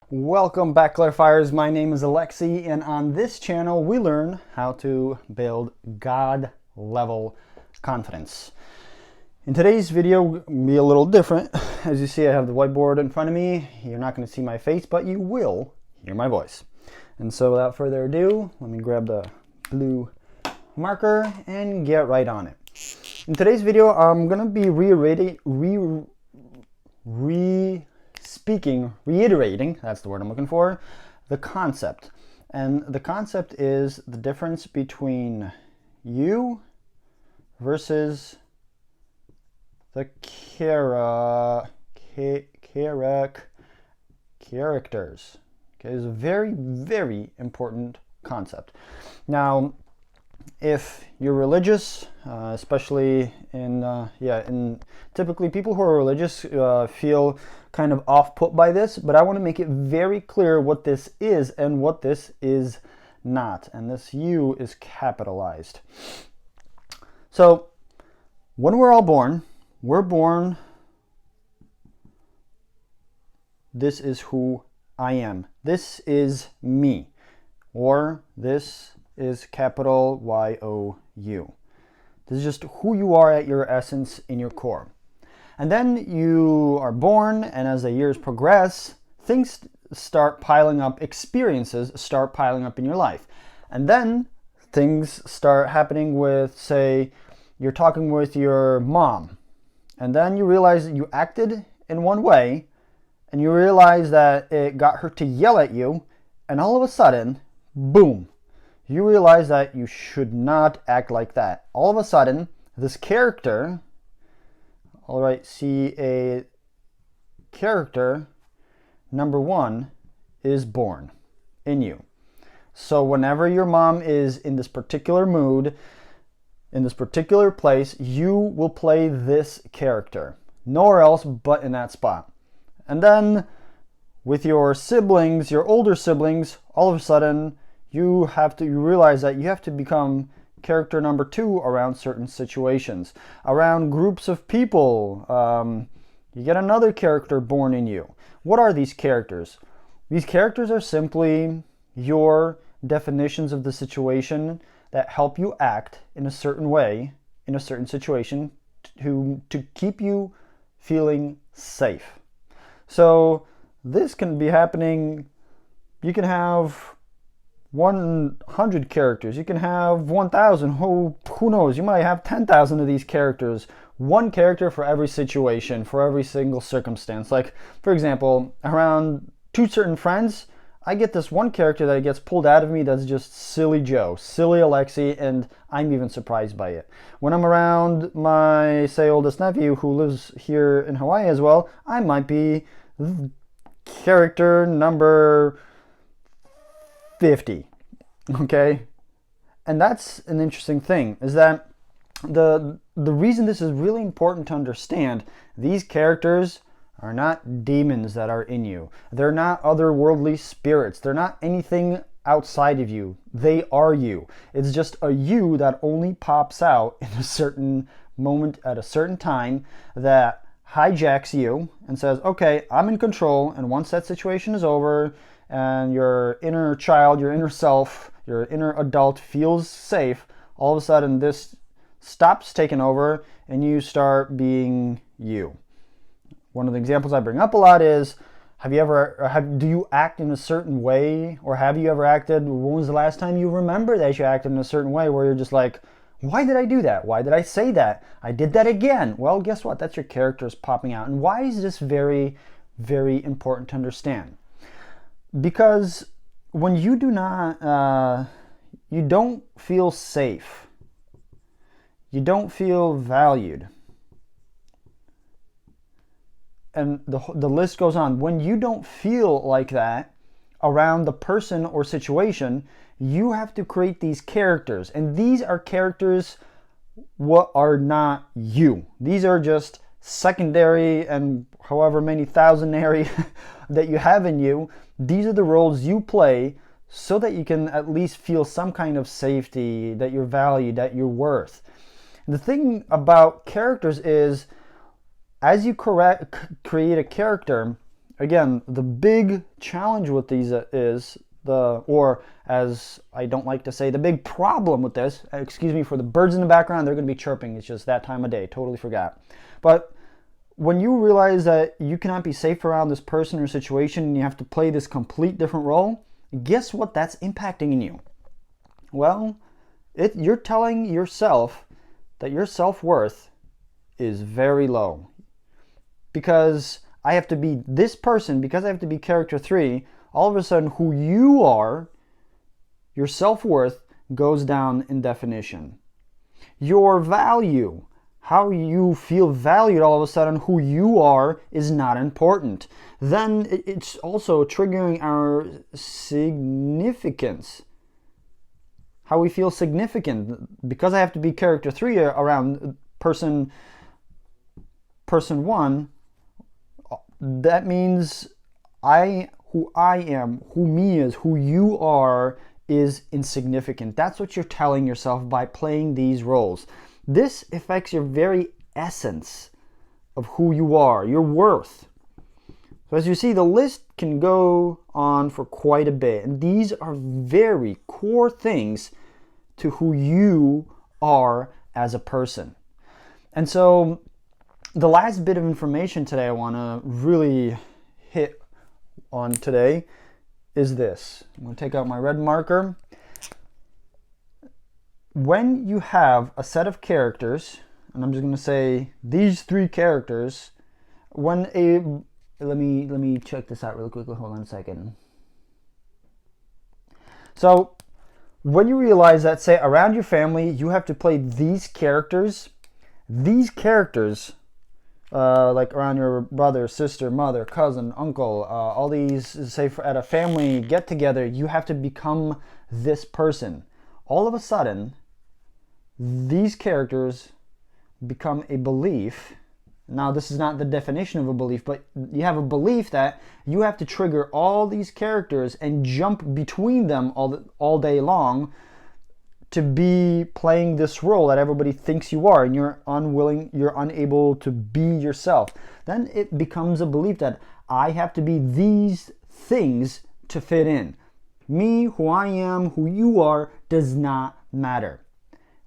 Welcome back, clarifiers. My name is Alexi, and on this channel we learn how to build God level confidence. In today's video, will be a little different. As you see, I have the whiteboard in front of me. You're not going to see my face, but you will hear my voice. And so without further ado, let me grab the blue marker and get right on it. In today's video, I'm going to be reiterating, that's the word I'm looking for, the concept. And the concept is the difference between you versus the characters. Okay, it's a very, very important concept. Now, if you're religious, especially in typically people who are religious feel kind of off-put by this, but I want to make it very clear what this is and what this is not. And this you is capitalized. So when we're all born, this is who I am. This is me. Or this is capital Y-O-U. This is just who you are at your essence in your core. And then you are born, and as the years progress, things start piling up, experiences start piling up in your life. And then things start happening with, say, you're talking with your mom, and then you realize that you acted in one way, and you realize that it got her to yell at you, and all of a sudden, boom, you realize that you should not act like that. All of a sudden, this character, all right, see a character number one is born in you. So whenever your mom is in this particular mood, in this particular place, you will play this character. Nowhere else but in that spot. And then with your siblings, your older siblings, all of a sudden you realize that you have to become character number two around certain situations. Around groups of people, you get another character born in you. What are these characters? These characters are simply your definitions of the situation that help you act in a certain way, in a certain situation, to keep you feeling safe. So this can be happening, you can have 100 characters, you can have 1,000, who knows, you might have 10,000 of these characters. One character for every situation, for every single circumstance. Like, for example, around two certain friends, I get this one character that gets pulled out of me that's just silly Joe, silly Alexi, and I'm even surprised by it. When I'm around my, say, oldest nephew who lives here in Hawaii as well, I might be character number 50, okay? And that's an interesting thing, is that the reason this is really important to understand, these characters are not demons that are in you. They're not otherworldly spirits. They're not anything outside of you. They are you. It's just a you that only pops out in a certain moment at a certain time that hijacks you and says, okay, I'm in control, and once that situation is over and your inner child, your inner self, your inner adult feels safe, all of a sudden this stops taking over and you start being you. One of the examples I bring up a lot is, do you act in a certain way, or have you ever acted, when was the last time you remember that you acted in a certain way where you're just like, why did I do that? Why did I say that? I did that again. Well, guess what? That's your characters popping out. And why is this very, very important to understand? Because when you do not, you don't feel safe. You don't feel valued. And the list goes on. When you don't feel like that around the person or situation, you have to create these characters. And these are characters what are not you. These are just secondary and however many thousandary that you have in you. These are the roles you play so that you can at least feel some kind of safety, that you're valued, that you're worth. The thing about characters is, as you create a character, again, the big challenge with these is or as I don't like to say, the big problem with this, excuse me for the birds in the background, they're going to be chirping. It's just that time of day. Totally forgot. But when you realize that you cannot be safe around this person or situation and you have to play this complete different role, guess what that's impacting in you? Well, you're telling yourself that your self-worth is very low. Because I have to be this person, because I have to be character 3, all of a sudden who you are, your self-worth goes down in definition. Your value, how you feel valued all of a sudden, who you are, is not important. Then it's also triggering our significance. How we feel significant. Because I have to be character 3 around person 1, that means who I am, who me is, who you are is insignificant. That's what you're telling yourself by playing these roles. This affects your very essence of who you are, your worth. So as you see, the list can go on for quite a bit. And these are very core things to who you are as a person. And so the last bit of information today I want to really hit on today is this. I'm going to take out my red marker. When you have a set of characters, and I'm just going to say these 3 characters, let me check this out really quickly. Hold on a second. So when you realize that, say, around your family, you have to play these characters, like around your brother, sister, mother, cousin, uncle, all these, say at a family get-together, you have to become this person. All of a sudden, these characters become a belief. Now, this is not the definition of a belief, but you have a belief that you have to trigger all these characters and jump between them all day long to be playing this role that everybody thinks you are, and you're unable to be yourself. Then it becomes a belief that I have to be these things to fit in. Me, who I am, who you are, does not matter.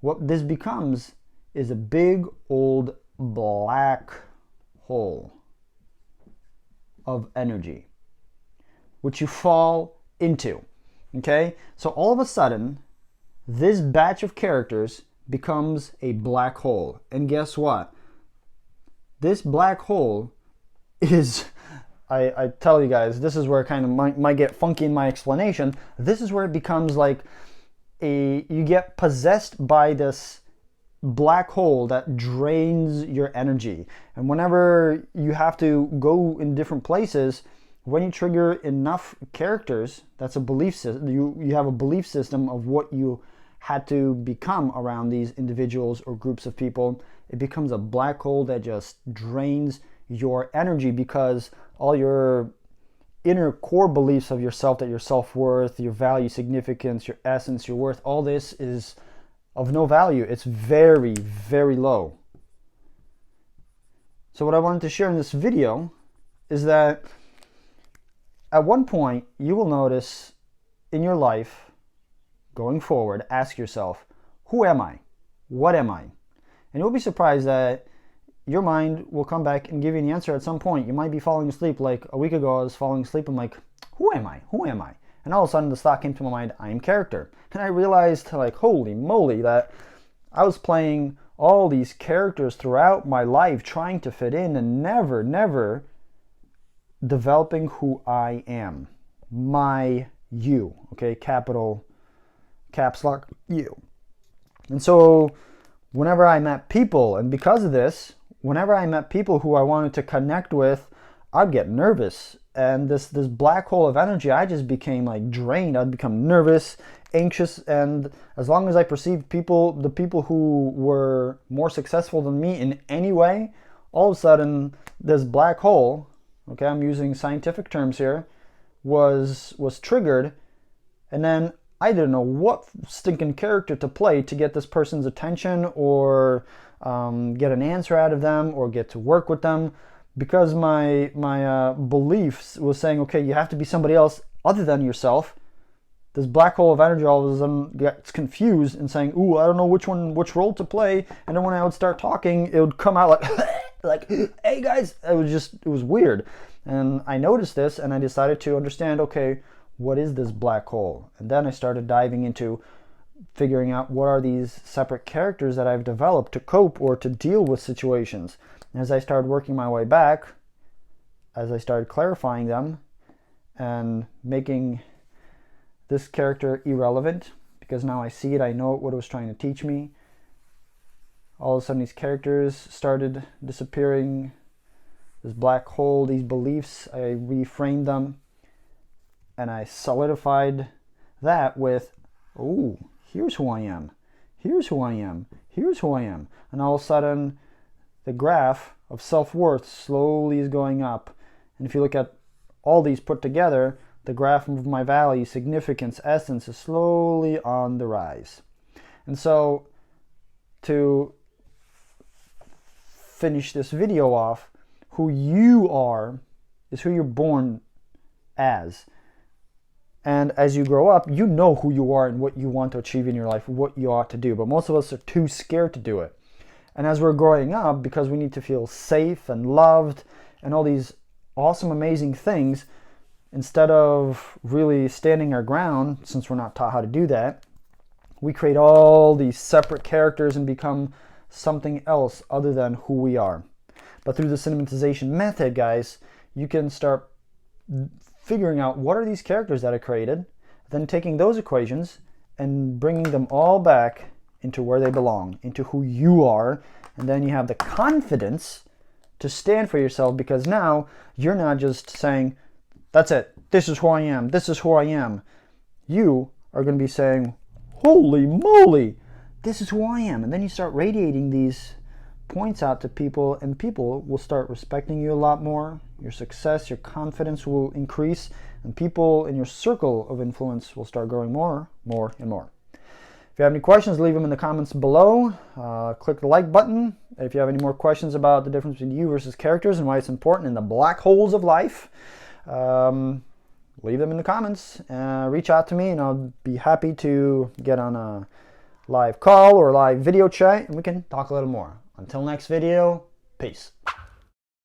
What this becomes is a big old black hole of energy, which you fall into. Okay? So all of a sudden, this batch of characters becomes a black hole. And guess what? This black hole is, I tell you guys, this is where it kind of might get funky in my explanation. This is where it becomes like you get possessed by this black hole that drains your energy. And whenever you have to go in different places, when you trigger enough characters, that's a belief system. You have a belief system of what you had to become around these individuals or groups of people. It becomes a black hole that just drains your energy, because all your inner core beliefs of yourself, that your self-worth, your value, significance, your essence, your worth, all this is of no value. It's very, very low. So what I wanted to share in this video is that at one point you will notice in your life going forward, ask yourself, who am I? What am I? And you'll be surprised that your mind will come back and give you an answer at some point. You might be falling asleep. Like a week ago, I was falling asleep. I'm like, who am I? Who am I? And all of a sudden, the thought came to my mind, I am character. And I realized, like, holy moly, that I was playing all these characters throughout my life, trying to fit in and never developing who I am. My you, okay? Caps lock you. And so whenever I met people, and because of this, whenever I met people who I wanted to connect with, I'd get nervous. And this black hole of energy, I just became like drained. I'd become nervous, anxious, and as long as I perceived the people who were more successful than me in any way, all of a sudden this black hole, okay, I'm using scientific terms here, was triggered, and then I didn't know what stinking character to play to get this person's attention, or get an answer out of them, or get to work with them, because my beliefs was saying, okay, you have to be somebody else other than yourself, this black hole of energy all of a sudden gets confused and saying, ooh, I don't know which role to play. And then when I would start talking, it would come out like, like, hey guys, it was weird. And I noticed this and I decided to understand, okay, what is this black hole? And then I started diving into figuring out what are these separate characters that I've developed to cope or to deal with situations. And as I started working my way back, as I started clarifying them and making this character irrelevant, because now I see it, I know what it was trying to teach me. All of a sudden these characters started disappearing, this black hole, these beliefs, I reframed them, and I solidified that with, oh, here's who I am, here's who I am, here's who I am. And all of a sudden the graph of self-worth slowly is going up. And if you look at all these put together, the graph of my value, significance, essence is slowly on the rise. And so to finish this video off, who you are is who you're born as. And as you grow up, you know who you are and what you want to achieve in your life, what you ought to do. But most of us are too scared to do it. And as we're growing up, because we need to feel safe and loved and all these awesome, amazing things, instead of really standing our ground, since we're not taught how to do that, we create all these separate characters and become something else other than who we are. But through the cinematization method, guys, you can start figuring out what are these characters that I created, then taking those equations and bringing them all back into where they belong, into who you are, and then you have the confidence to stand for yourself, because now you're not just saying, that's it, this is who I am, this is who I am. You are going to be saying, holy moly, this is who I am. And then you start radiating these points out to people, and people will start respecting you a lot more. Your success, your confidence will increase, and people in your circle of influence will start growing more and more. If you have any questions, leave them in the comments below. Click the like button. If you have any more questions about the difference between you versus characters and why it's important in the black holes of life, leave them in the comments. Reach out to me and I'll be happy to get on a live call or live video chat and we can talk a little more. Until next video, peace.